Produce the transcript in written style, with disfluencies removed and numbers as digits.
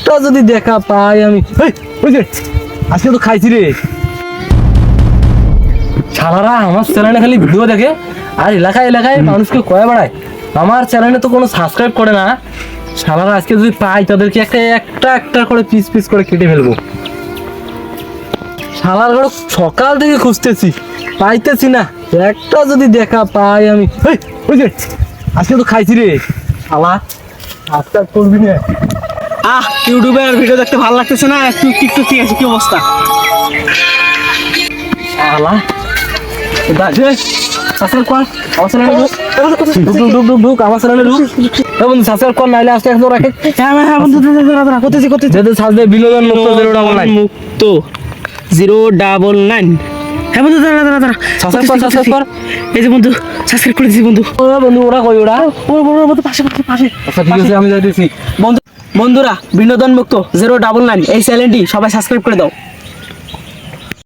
একটা যদি দেখা পাই আমি ওই যে আজকে তো খাইছি রে শালারা আমার চ্যানেলে খালি ভিডিও দেখে আর এলাকায় এলাকায় মানুষকে কয়ে বেড়ায় আমার চ্যানেলে তো কোনো সাবস্ক্রাইব করে না শালারা আজকে যদি পাই তাদেরকে একটা একটা করে পিস পিস করে কেটে ফেলবো শালার ঘরে সকাল থেকে খুঁজতেছি পাইতেছি না একটা যদি দেখা পাই আমি ওই যে আজকে তো খাইছি রে শালা আজকাল করবি না ইউটিউবে আর ভিডিও দেখতে ভালো লাগতেছে না, একটু টিকটক ঠিক আছে, কি অবস্থা? শালা সাবস্ক্রাইব কর আমার চ্যানেলে ঢুক আমার চ্যানেলে ঢুক বন্ধু সাবস্ক্রাইব কর নাইলে আজকে একদম রাখে হ্যাঁ বন্ধু করতেছি যেতে সাজবে বিনোদন মুক্ত 099 মুক্ত 099। হ্যাঁ বন্ধু দাঁড়া সাবস্ক্রাইব কর এই যে বন্ধু সাবস্ক্রাইব করে দিছি বন্ধু। বন্ধু ওরা কই ওরা বন্ধু পাশে আচ্ছা ঠিক আছে আমি যাইতেছি বন্ধুরা বিনোদন মুক্ত 099 এই চ্যানেলটি সবাই সাবস্ক্রাইব করে দাও।